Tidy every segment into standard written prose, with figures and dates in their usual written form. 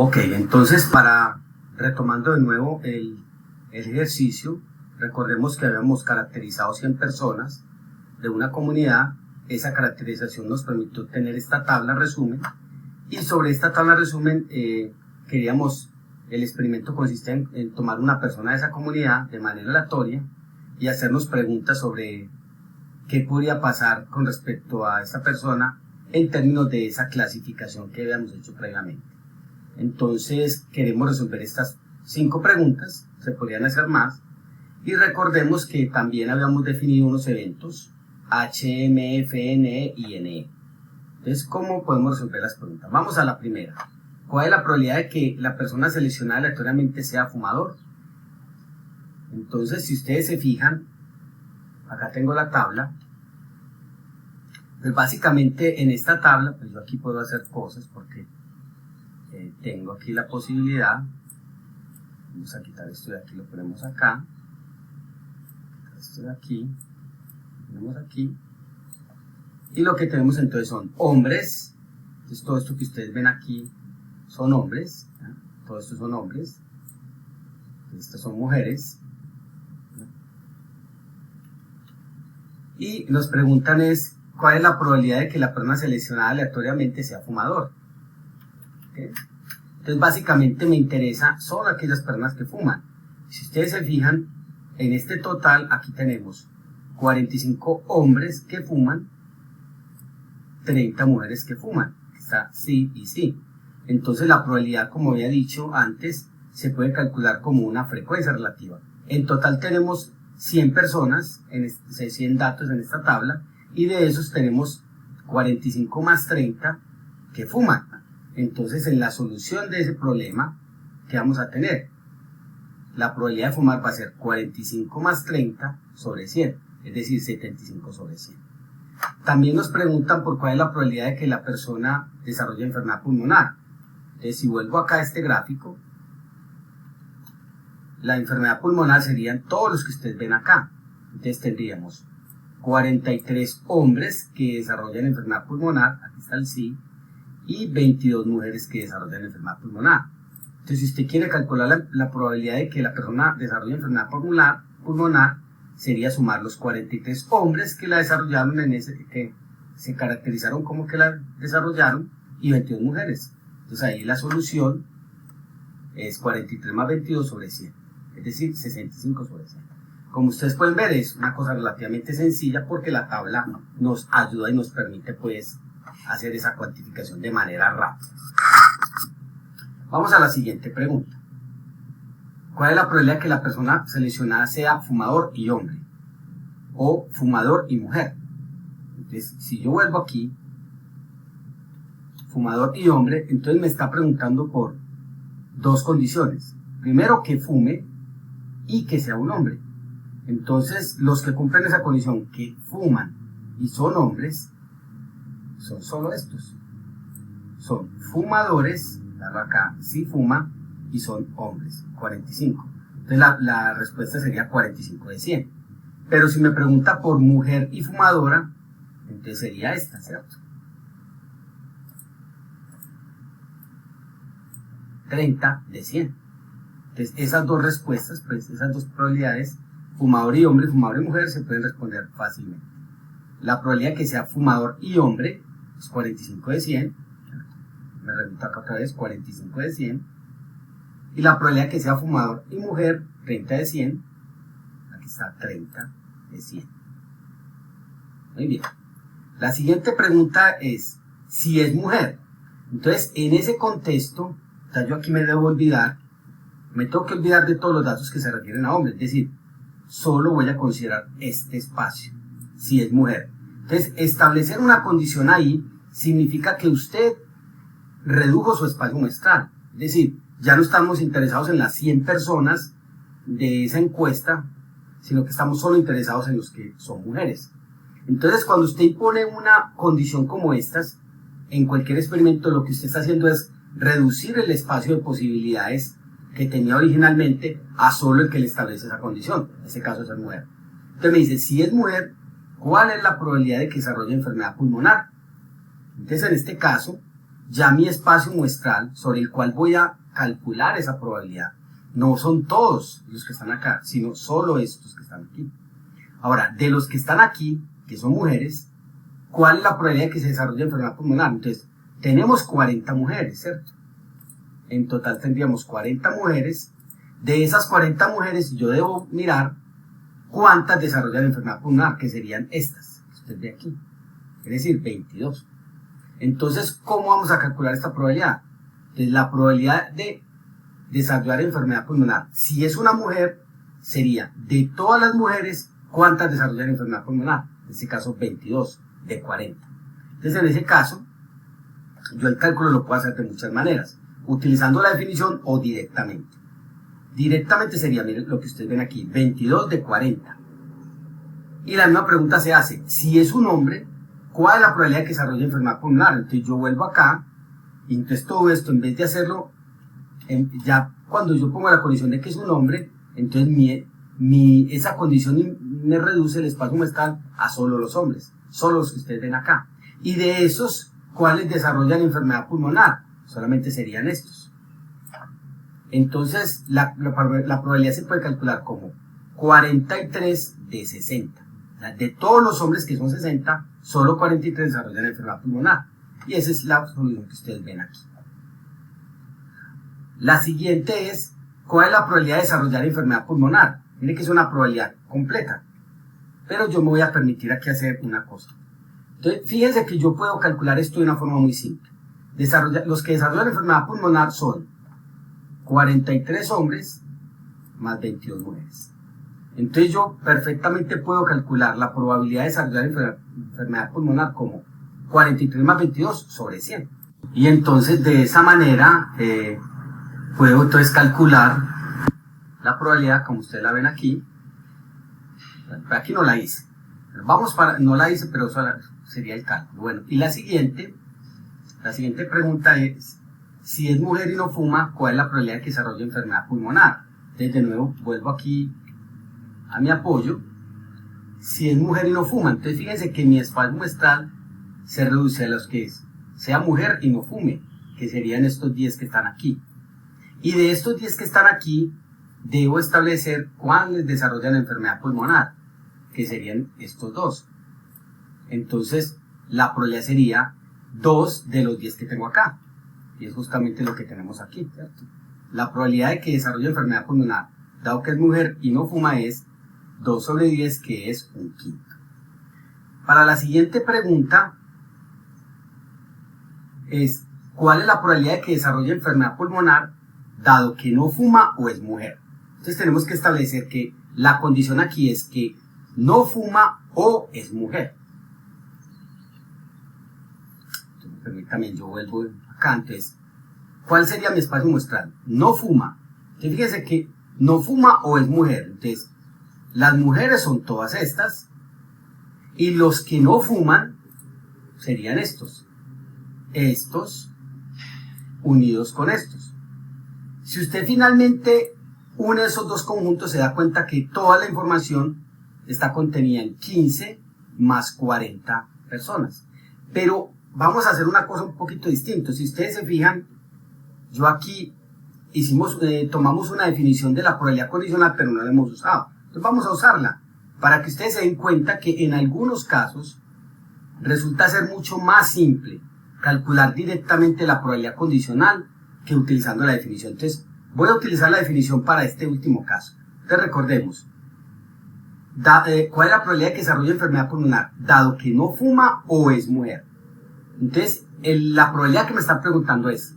Ok, entonces retomando de nuevo el ejercicio, recordemos que habíamos caracterizado 100 personas de una comunidad. Esa caracterización nos permitió tener esta tabla resumen, y sobre esta tabla resumen el experimento consiste en tomar una persona de esa comunidad de manera aleatoria y hacernos preguntas sobre qué podría pasar con respecto a esa persona en términos de esa clasificación que habíamos hecho previamente. Entonces queremos resolver estas 5 preguntas, se podrían hacer más, y recordemos que también habíamos definido unos eventos H, M, F, N y N. Entonces, ¿cómo podemos resolver las preguntas? Vamos a la primera. ¿Cuál es la probabilidad de que la persona seleccionada aleatoriamente sea fumador? Entonces, si ustedes se fijan, acá tengo la tabla. Pues básicamente en esta tabla, pues yo aquí puedo hacer cosas porque tengo aquí la posibilidad. Vamos a quitar esto de aquí, lo ponemos acá. Esto de aquí, lo ponemos aquí. Y lo que tenemos entonces son hombres. Entonces todo esto que ustedes ven aquí son hombres, ¿no? Todo esto son hombres. Estas son mujeres. ¿No? Y nos preguntan es, ¿cuál es la probabilidad de que la persona seleccionada aleatoriamente sea fumador? ¿Okay? Entonces básicamente me interesa son aquellas personas que fuman. Si ustedes se fijan, en este total aquí tenemos 45 hombres que fuman, 30 mujeres que fuman. Está sí y sí. Entonces la probabilidad, como había dicho antes, se puede calcular como una frecuencia relativa. En total tenemos 100 personas, 100 datos en esta tabla, y de esos tenemos 45 más 30 que fuman. Entonces en la solución de ese problema, ¿qué vamos a tener? La probabilidad de fumar va a ser 45 más 30 sobre 100, es decir, 75 sobre 100. También nos preguntan por cuál es la probabilidad de que la persona desarrolle enfermedad pulmonar. Entonces, si vuelvo acá a este gráfico, la enfermedad pulmonar serían todos los que ustedes ven acá. Entonces tendríamos 43 hombres que desarrollan enfermedad pulmonar, aquí está el sí, y 22 mujeres que desarrollan enfermedad pulmonar. Entonces, si usted quiere calcular la probabilidad de que la persona desarrolle enfermedad pulmonar, sería sumar los 43 hombres que la desarrollaron que se caracterizaron como que la desarrollaron, y 22 mujeres. Entonces ahí la solución es 43 más 22 sobre 100, es decir, 65 sobre 100. Como ustedes pueden ver, es una cosa relativamente sencilla porque la tabla nos ayuda y nos permite pues hacer esa cuantificación de manera rápida. Vamos a la siguiente pregunta. ¿Cuál es la probabilidad de que la persona seleccionada sea fumador y hombre? O fumador y mujer. Entonces, si yo vuelvo aquí, fumador y hombre, entonces me está preguntando por 2 condiciones. Primero, que fume y que sea un hombre. Entonces, los que cumplen esa condición, que fuman y son hombres, son solo estos. Son fumadores, acá, sí fuma, y son hombres, 45. Entonces la respuesta sería 45 de 100. Pero si me pregunta por mujer y fumadora, entonces sería esta, ¿cierto? 30 de 100. Entonces esas 2 respuestas, pues esas 2 probabilidades, fumador y hombre, fumador y mujer, se pueden responder fácilmente. La probabilidad de que sea fumador y hombre es 45 de 100. Me repito acá otra vez, 45 de 100. Y la probabilidad de que sea fumador y mujer, 30 de 100. Aquí está 30 de 100. Muy bien. La siguiente pregunta es, si es mujer. Entonces, en ese contexto, ya yo aquí me tengo que olvidar de todos los datos que se refieren a hombres. Es decir, solo voy a considerar este espacio, si es mujer. Entonces, establecer una condición ahí significa que usted redujo su espacio muestral. Es decir, ya no estamos interesados en las 100 personas de esa encuesta, sino que estamos solo interesados en los que son mujeres. Entonces, cuando usted impone una condición como estas, en cualquier experimento lo que usted está haciendo es reducir el espacio de posibilidades que tenía originalmente a solo el que le establece esa condición. En este caso es mujer. Entonces me dice, si es mujer, ¿cuál es la probabilidad de que desarrolle enfermedad pulmonar? Entonces, en este caso, ya mi espacio muestral sobre el cual voy a calcular esa probabilidad no son todos los que están acá, sino solo estos que están aquí. Ahora, de los que están aquí, que son mujeres, ¿cuál es la probabilidad de que se desarrolle enfermedad pulmonar? Entonces, tenemos 40 mujeres, ¿cierto? En total tendríamos 40 mujeres. De esas 40 mujeres, yo debo mirar cuántas desarrollan enfermedad pulmonar, que serían estas, que usted ve aquí. Es decir, 22. Entonces, ¿cómo vamos a calcular esta probabilidad? Entonces, la probabilidad de desarrollar enfermedad pulmonar, si es una mujer, sería de todas las mujeres, ¿cuántas desarrollan enfermedad pulmonar? En este caso, 22 de 40. Entonces, en ese caso, yo el cálculo lo puedo hacer de muchas maneras, utilizando la definición o directamente. Directamente sería, miren lo que ustedes ven aquí, 22 de 40. Y la misma pregunta se hace, si es un hombre, ¿cuál es la probabilidad de que desarrolle enfermedad pulmonar? Entonces yo vuelvo acá, y entonces todo esto, en vez de hacerlo, ya cuando yo pongo la condición de que es un hombre, entonces esa condición me reduce el espacio muestral a solo los hombres, solo los que ustedes ven acá. Y de esos, ¿cuáles desarrollan enfermedad pulmonar? Solamente serían estos. Entonces, la probabilidad se puede calcular como 43 de 60. O sea, de todos los hombres que son 60, solo 43 desarrollan enfermedad pulmonar. Y esa es la solución que ustedes ven aquí. La siguiente es, ¿cuál es la probabilidad de desarrollar enfermedad pulmonar? Miren que es una probabilidad completa. Pero yo me voy a permitir aquí hacer una cosa. Entonces, fíjense que yo puedo calcular esto de una forma muy simple. Los que desarrollan enfermedad pulmonar son 43 hombres más 22 mujeres. Entonces yo perfectamente puedo calcular la probabilidad de desarrollar enfermedad pulmonar como 43 más 22 sobre 100. Y entonces de esa manera puedo entonces calcular la probabilidad, como ustedes la ven aquí. Aquí no la hice. No la hice, pero eso sería el cálculo. Bueno, y la siguiente pregunta es, si es mujer y no fuma, ¿cuál es la probabilidad de que desarrolle enfermedad pulmonar? Entonces de nuevo vuelvo aquí a mi apoyo. Si es mujer y no fuma, entonces fíjense que mi espacio muestral se reduce a los que sea mujer y no fume, que serían estos 10 que están aquí. Y de estos 10 que están aquí, debo establecer cuáles desarrollan enfermedad pulmonar, que serían estos dos. Entonces, la probabilidad sería 2 de los 10 que tengo acá. Y es justamente lo que tenemos aquí, ¿cierto? La probabilidad de que desarrolle enfermedad pulmonar, dado que es mujer y no fuma, es 2 sobre 10, que es un quinto. Para la siguiente pregunta, es ¿cuál es la probabilidad de que desarrolle enfermedad pulmonar, dado que no fuma o es mujer? Entonces tenemos que establecer que la condición aquí es que no fuma o es mujer. Entonces, permítame, yo vuelvo acá. Entonces, ¿cuál sería mi espacio muestral? No fuma. Entonces, fíjense que no fuma o es mujer. Entonces, las mujeres son todas estas y los que no fuman serían estos unidos con estos. Si usted finalmente une esos dos conjuntos, se da cuenta que toda la información está contenida en 15 más 40 personas. Pero vamos a hacer una cosa un poquito distinta. Si ustedes se fijan, yo aquí tomamos una definición de la probabilidad condicional, pero no la hemos usado. Entonces vamos a usarla para que ustedes se den cuenta que en algunos casos resulta ser mucho más simple calcular directamente la probabilidad condicional que utilizando la definición. Entonces voy a utilizar la definición para este último caso. Entonces recordemos, ¿cuál es la probabilidad de que desarrolle enfermedad pulmonar? Dado que no fuma o es mujer. Entonces la probabilidad que me están preguntando es,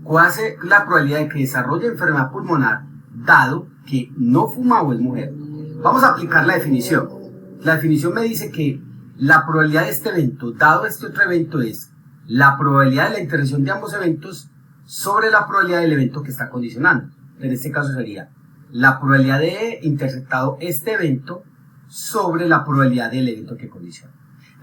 ¿cuál es la probabilidad de que desarrolle enfermedad pulmonar dado que no fuma o es mujer? Vamos a aplicar la definición. La definición me dice que la probabilidad de este evento, dado este otro evento, es la probabilidad de la interacción de ambos eventos sobre la probabilidad del evento que está condicionando. En este caso sería la probabilidad de interceptado este evento sobre la probabilidad del evento que condiciona.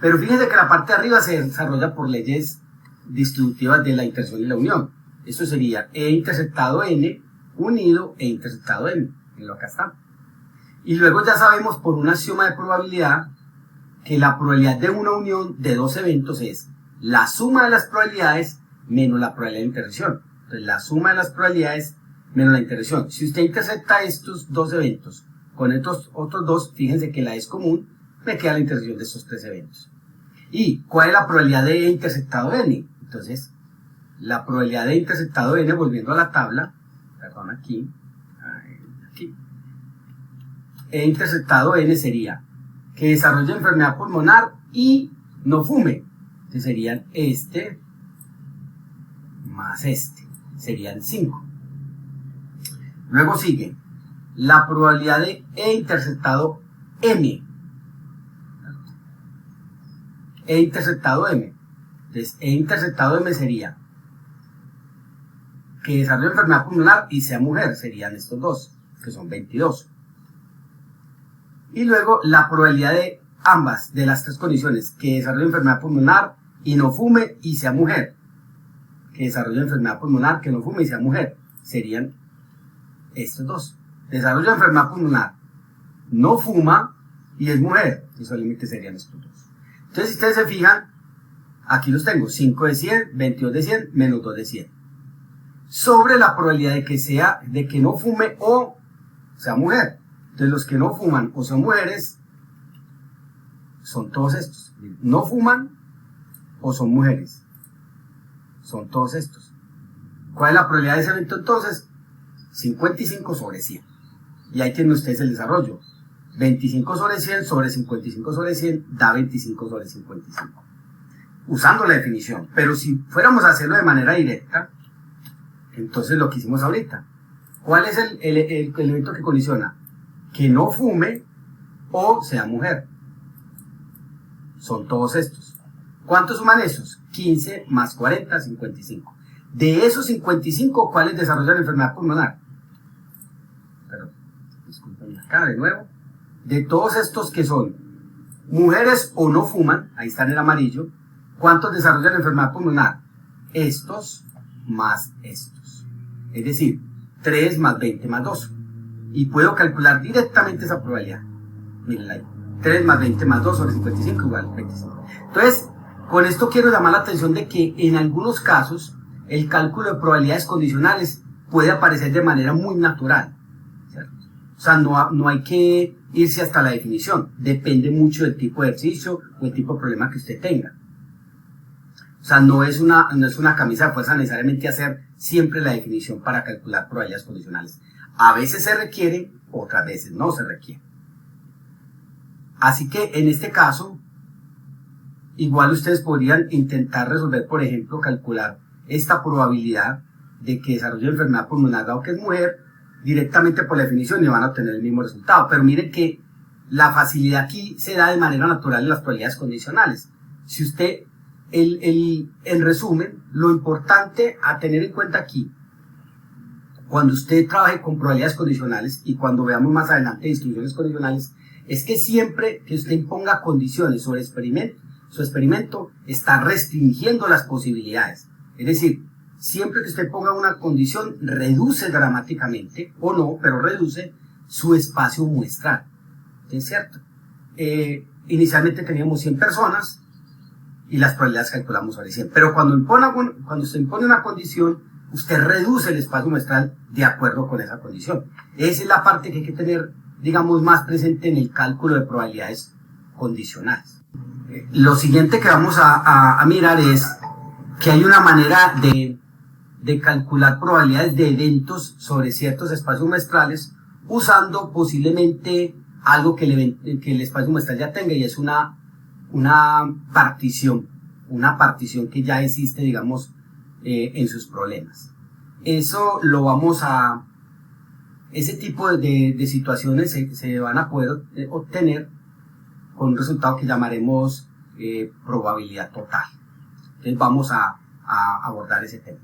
Pero fíjense que la parte de arriba se desarrolla por leyes distributivas de la interacción y la unión. Esto sería E interceptado N unido E interceptado M. Y acá está. Y luego ya sabemos por un axioma de probabilidad que la probabilidad de una unión de dos eventos es la suma de las probabilidades menos la probabilidad de intersección. Entonces la suma de las probabilidades menos la intersección. Si usted intersecta estos dos eventos con estos otros dos, fíjense que la es común, me queda la intersección de estos tres eventos. ¿Y cuál es la probabilidad de E intersectado N? Entonces, la probabilidad de intersectado N, volviendo a la tabla, perdón, aquí, E intersectado N sería que desarrolle enfermedad pulmonar y no fume. Entonces serían este más este, serían 5. Luego sigue la probabilidad de E intersectado M. E intersectado M. Entonces, E intersectado M sería que desarrolle enfermedad pulmonar y sea mujer, serían estos dos, que son 22. Y luego la probabilidad de ambas, de las tres condiciones, que desarrolle enfermedad pulmonar y no fume y sea mujer, que desarrolle enfermedad pulmonar, que no fume y sea mujer, serían estos dos. Desarrolla enfermedad pulmonar, no fuma y es mujer, esos límites serían estos dos. Entonces, si ustedes se fijan, aquí los tengo, 5 de 100, 22 de 100, menos 2 de 100. Sobre la probabilidad de que no fume o sea mujer. Entonces, los que no fuman o son mujeres son todos estos. No fuman o son mujeres. Son todos estos. ¿Cuál es la probabilidad de ese evento entonces? 55 sobre 100. Y ahí tienen ustedes el desarrollo. 25 sobre 100 sobre 55 sobre 100 da 25 sobre 55. Usando la definición. Pero si fuéramos a hacerlo de manera directa, entonces lo que hicimos ahorita. ¿Cuál es el elemento que colisiona? Que no fume o sea mujer. Son todos estos. ¿Cuántos suman esos? 15 más 40, 55. De esos 55, ¿cuáles desarrollan enfermedad pulmonar? Perdón, disculpen acá de nuevo. De todos estos que son mujeres o no fuman, ahí está en el amarillo, ¿cuántos desarrollan enfermedad pulmonar? Estos más estos. Es decir, 3 más 20 más 2. Y puedo calcular directamente esa probabilidad. Miren ahí. 3 más 20 más 2 sobre 55 igual 25. Entonces, con esto quiero llamar la atención de que en algunos casos el cálculo de probabilidades condicionales puede aparecer de manera muy natural, ¿cierto? O sea, no hay que irse hasta la definición. Depende mucho del tipo de ejercicio o el tipo de problema que usted tenga. O sea, no es una camisa de fuerza necesariamente hacer siempre la definición para calcular probabilidades condicionales. A veces se requiere, otras veces no se requiere. Así que en este caso, igual ustedes podrían intentar resolver, por ejemplo, calcular esta probabilidad de que desarrolle enfermedad pulmonar dado que es mujer, directamente por la definición y van a obtener el mismo resultado. Pero miren que la facilidad aquí se da de manera natural en las probabilidades condicionales. Si usted, en resumen, lo importante a tener en cuenta aquí, cuando usted trabaje con probabilidades condicionales y cuando veamos más adelante distribuciones condicionales, es que siempre que usted imponga condiciones sobre su experimento está restringiendo las posibilidades. Es decir, siempre que usted ponga una condición, reduce dramáticamente, o no, pero reduce su espacio muestral. ¿Es cierto? Inicialmente teníamos 100 personas y las probabilidades calculamos sobre 100. Pero cuando se impone una condición, usted reduce el espacio muestral de acuerdo con esa condición. Esa es la parte que hay que tener, digamos, más presente en el cálculo de probabilidades condicionales. Lo siguiente que vamos a mirar es que hay una manera de calcular probabilidades de eventos sobre ciertos espacios muestrales usando posiblemente algo que el espacio muestral ya tenga, y es una partición que ya existe, digamos, en sus problemas. Eso lo vamos a... Ese tipo de situaciones se van a poder obtener con un resultado que llamaremos probabilidad total. Entonces vamos a abordar ese tema.